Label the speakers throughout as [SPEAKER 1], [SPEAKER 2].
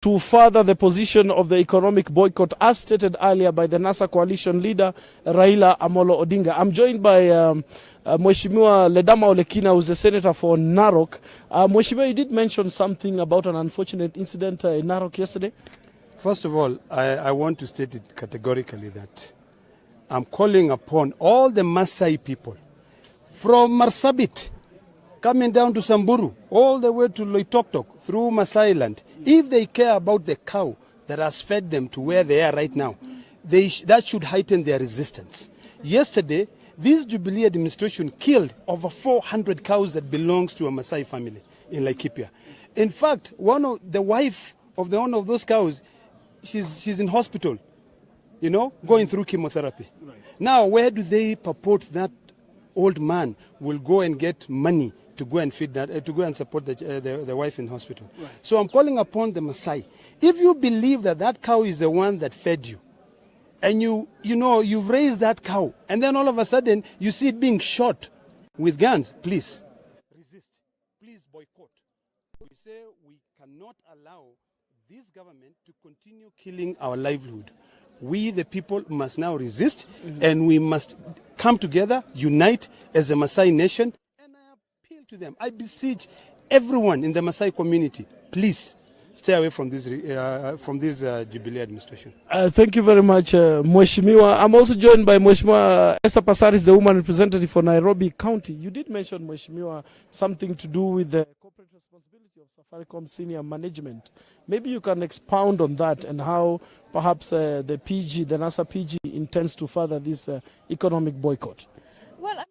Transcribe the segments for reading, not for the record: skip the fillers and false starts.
[SPEAKER 1] to further the position of the economic boycott as stated earlier by the NASA coalition leader Raila Amolo Odinga. I'm joined by Mheshimiwa Ledama Olekina, who's a senator for Narok. Mheshimiwa, you did mention something about an unfortunate incident in Narok yesterday.
[SPEAKER 2] First of all, I want to state it categorically that I'm calling upon all the Maasai people from Marsabit, coming down to Samburu, all the way to Loitoktok, through Maasai land. If they care about the cow that has fed them to where they are right now, that should heighten their resistance. Yesterday, this Jubilee administration killed over 400 cows that belongs to a Maasai family in Laikipia. In fact, the wife of one of those cows, she's in hospital, going through chemotherapy. Right. Now, where do they purport that old man will go and get money to go and feed that, to go and support the wife in hospital? Right. So I'm calling upon the Maasai. If you believe that cow is the one that fed you, and you've raised that cow, and then all of a sudden you see it being shot with guns, please resist. Please boycott. We say we cannot allow this government to continue killing our livelihood. We, the people, must now resist, and we must come together, unite as a Maasai nation. And I appeal to them. I beseech everyone in the Maasai community, please stay away from this Jubilee administration.
[SPEAKER 1] Thank you very much, Mheshimiwa. I'm also joined by Mheshimiwa Esther Passaris, the woman representative for Nairobi County. You did mention, Mheshimiwa, something to do with the corporate responsibility of Safaricom senior management. Maybe you can expound on that and how perhaps the NASA PG intends to further this economic boycott.
[SPEAKER 3] Well, I mean,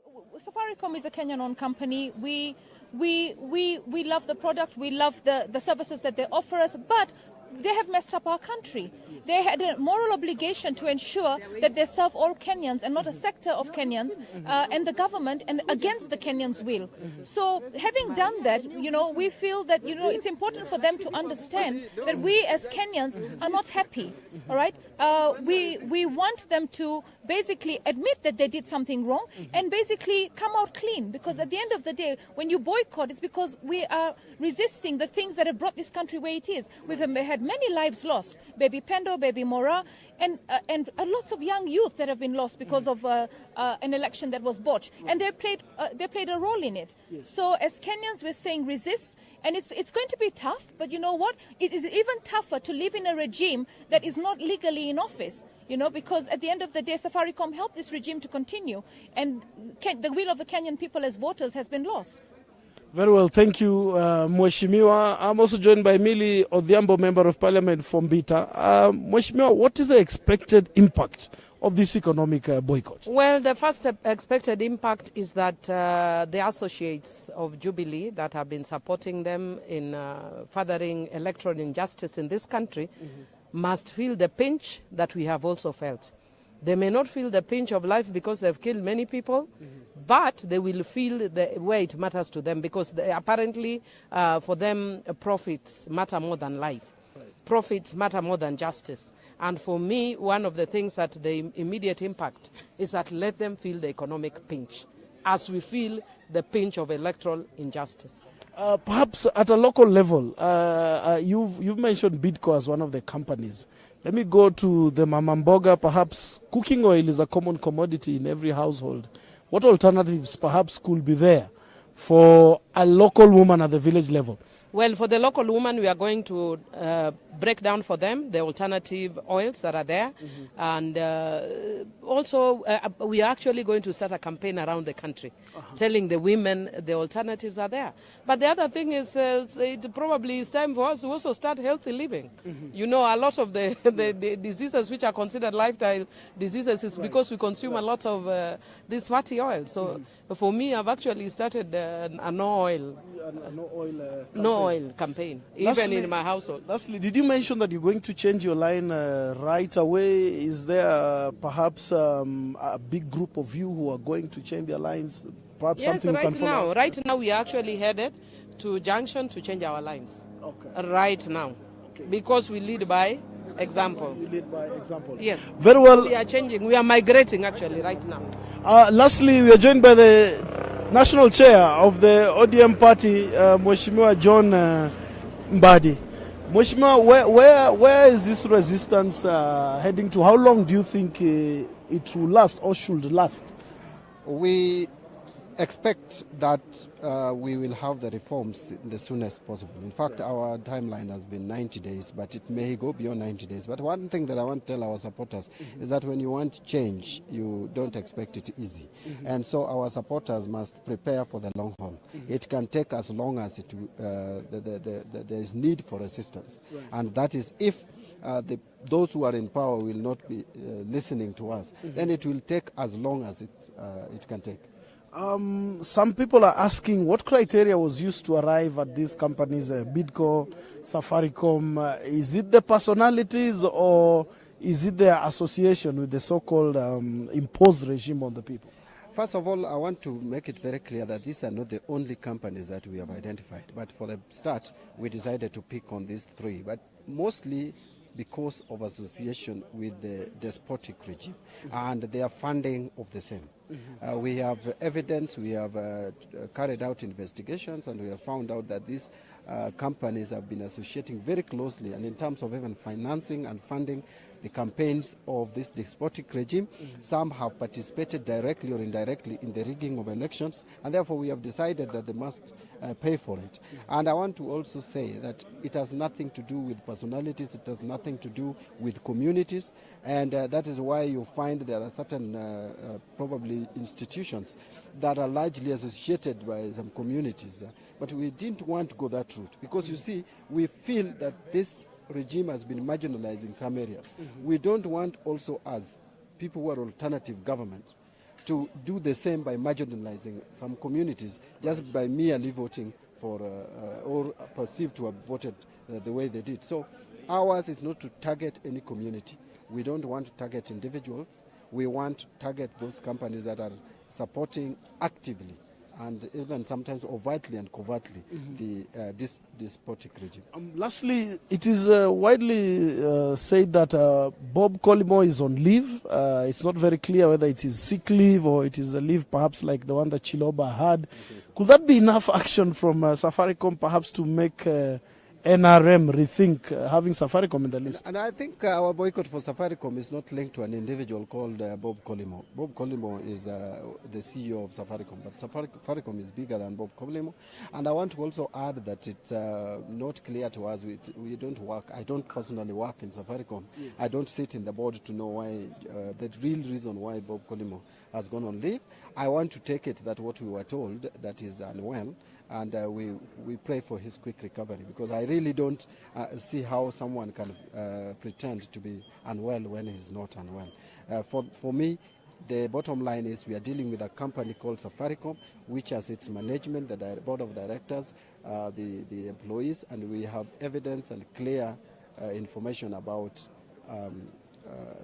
[SPEAKER 3] for me, Safaricom is a Kenyan-owned company. We love the product, we love the services that they offer us, but they have messed up our country. Yes. They had a moral obligation to ensure that they serve all Kenyans and not a sector of Kenyans and the government and against the Kenyans' will. So having done that, we feel that, it's important for them to understand that we as Kenyans are not happy, all right? We want them to basically admit that they did something wrong and basically come out clean, because at the end of the day, when you boycott, it's because we are resisting the things that have brought this country where it is. We've had many lives lost, baby Pendo, baby Mora, and lots of young youth that have been lost because of an election that was botched, and they played a role in it. Yes. So as Kenyans, we're saying resist, and it's going to be tough, but you know what? It is even tougher to live in a regime that is not legally in office. Because at the end of the day, Safaricom helped this regime to continue, and the will of the Kenyan people as voters has been lost.
[SPEAKER 1] Very well, thank you, Mheshimiwa. I'm also joined by Millie Odhiambo, Member of Parliament from Bita. Mheshimiwa, what is the expected impact of this economic boycott?
[SPEAKER 4] Well, the first expected impact is that the associates of Jubilee that have been supporting them in furthering electoral injustice in this country must feel the pinch that we have also felt. They may not feel the pinch of life because they've killed many people, but they will feel the way it matters to them, because apparently for them profits matter more than life. Right. Profits matter more than justice. And for me, one of the things that the immediate impact is that let them feel the economic pinch as we feel the pinch of electoral injustice.
[SPEAKER 1] Perhaps at a local level, you've mentioned Bidco as one of the companies. Let me go to the Mamamboga. Perhaps cooking oil is a common commodity in every household. What alternatives perhaps could be there for a local woman at the village level?
[SPEAKER 4] Well, for the local woman, we are going to break down for them the alternative oils that are there. And also, we are actually going to start a campaign around the country, telling the women the alternatives are there. But the other thing is, it probably is time for us to also start healthy living. A lot of the diseases which are considered lifestyle diseases is because we consume a lot of this fatty oil. So for me, I've actually started a no oil campaign, even in my household.
[SPEAKER 1] Lastly, did you mention that you're going to change your line right away? Is there perhaps a big group of you who are going to change their lines? Perhaps
[SPEAKER 4] yes,
[SPEAKER 1] something
[SPEAKER 4] right
[SPEAKER 1] we can follow?
[SPEAKER 4] Right now we are actually headed to Junction to change our lines. Okay. Right now. Okay. Because we lead by example.
[SPEAKER 1] You lead by example.
[SPEAKER 4] Yes.
[SPEAKER 1] Very well.
[SPEAKER 4] We are changing. We are migrating actually right now.
[SPEAKER 1] Lastly, we are joined by the National Chair of the ODM Party, Mheshimiwa John Mbadi. Mheshimiwa, where is this resistance heading to? How long do you think it will last or should last?
[SPEAKER 5] We expect that we will have the reforms the soonest possible. In fact, our timeline has been 90 days, but it may go beyond 90 days. But one thing that I want to tell our supporters is that when you want change, you don't expect it easy. And so our supporters must prepare for the long haul. It can take as long as there is need for assistance. And that is if those who are in power will not be listening to us, then it will take as long as it can take.
[SPEAKER 1] Some people are asking what criteria was used to arrive at these companies, Bidco, Safaricom. Is it the personalities or is it their association with the so-called imposed regime on the people?
[SPEAKER 5] First of all, I want to make it very clear that these are not the only companies that we have identified. But for the start, we decided to pick on these three, but mostly because of association with the despotic regime and their funding of the same. We have evidence, we have carried out investigations, and we have found out that these companies have been associating very closely, and in terms of even financing and funding the campaigns of this despotic regime. Some have participated directly or indirectly in the rigging of elections, and therefore we have decided that they must pay for it. And I want to also say that it has nothing to do with personalities, it has nothing to do with communities, and that is why you find there are certain probably institutions that are largely associated by some communities. But we didn't want to go that route because, you see, we feel that this regime has been marginalizing some areas. We don't want also, as people who are alternative government, to do the same by marginalizing some communities just by merely voting for or perceived to have voted the way they did. So ours is not to target any community. We don't want to target individuals. We want to target those companies that are supporting actively and even sometimes overtly and covertly this despotic regime.
[SPEAKER 1] Lastly, it is widely said that Bob Collymore is on leave. It's not very clear whether it is sick leave or it is a leave perhaps like the one that Chiloba had. Could that be enough action from Safaricom perhaps to make NRM rethink having Safaricom in the list?
[SPEAKER 5] And I think our boycott for Safaricom is not linked to an individual called Bob Collymore. Bob Collymore is the CEO of Safaricom, but Safaricom is bigger than Bob Collymore. And I want to also add that it's not clear to us, we don't work, I don't personally work in Safaricom. Yes. I don't sit in the board to know why, the real reason why Bob Collymore has gone on leave. I want to take it that what we were told, that he's unwell, and we pray for his quick recovery, because I really don't see how someone can pretend to be unwell when he's not unwell. For me, the bottom line is we are dealing with a company called Safaricom, which has its management, the board of directors, the employees, and we have evidence and clear information about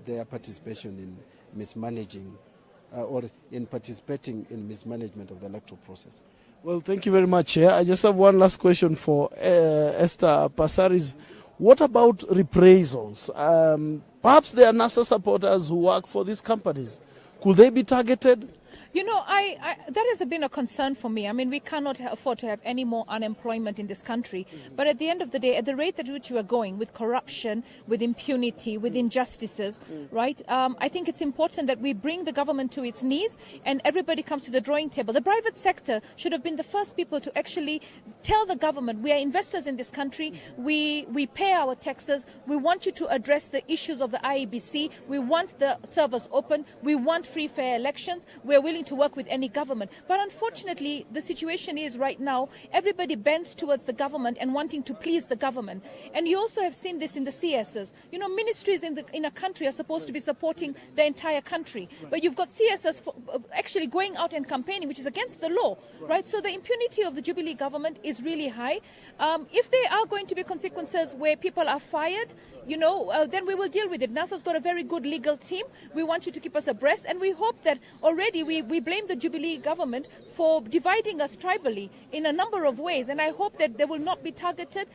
[SPEAKER 5] their participation in mismanaging or in participating in mismanagement of the electoral process.
[SPEAKER 1] Well, thank you very much, Chair. I just have one last question for Esther Passaris. What about reprisals? Perhaps there are NASA supporters who work for these companies. Could they be targeted?
[SPEAKER 3] You know, that has been a concern for me. I mean, we cannot afford to have any more unemployment in this country. But at the end of the day, at the rate at which we are going with corruption, with impunity, with injustices, right, I think it's important that we bring the government to its knees and everybody comes to the drawing table. The private sector should have been the first people to actually tell the government, we are investors in this country, we pay our taxes, we want you to address the issues of the IEBC, we want the servers open, we want free, fair elections, we are willing to work with any government. But unfortunately, the situation is right now, everybody bends towards the government and wanting to please the government. And you also have seen this in the CSs. You know, ministries in a country are supposed to be supporting the entire country. But you've got CSs actually going out and campaigning, which is against the law, right? So the impunity of the Jubilee government is really high. If there are going to be consequences where people are fired, you know, then we will deal with it. NASA's got a very good legal team. We want you to keep us abreast, and we hope that already we blame the Jubilee government for dividing us tribally in a number of ways, and I hope that there will not be targeted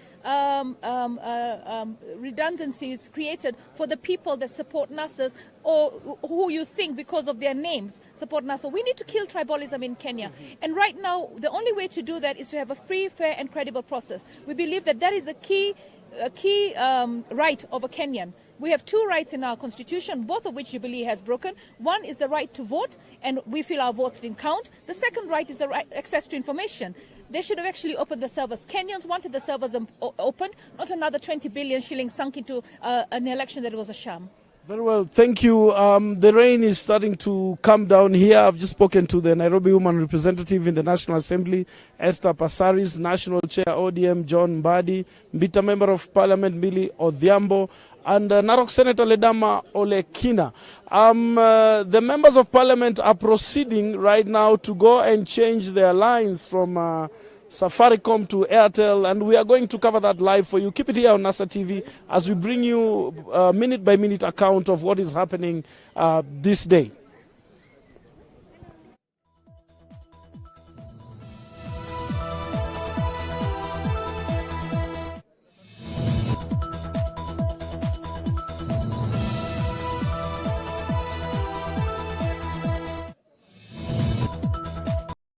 [SPEAKER 3] redundancies created for the people that support NASA's or who you think because of their names support NASA. We need to kill tribalism in Kenya, and right now the only way to do that is to have a free, fair and credible process. We believe that that is a key right of a Kenyan. We have two rights in our constitution, both of which Jubilee has broken. One is the right to vote, and we feel our votes didn't count. The second right is the right access to information. They should have actually opened the servers. Kenyans wanted the servers opened, not another 20 billion shillings sunk into an election that was a sham.
[SPEAKER 1] Very well, thank you. The rain is starting to come down here. I've just spoken to the Nairobi Woman Representative in the National Assembly, Esther Passaris, National Chair ODM, John Mbadi, Mbita Member of Parliament, Millie Odhiambo, and Narok Senator Ledama Olekina. The members of Parliament are proceeding right now to go and change their lines from Safaricom to Airtel, and we are going to cover that live for you. Keep it here on NASA TV as we bring you a minute-by-minute account of what is happening this day.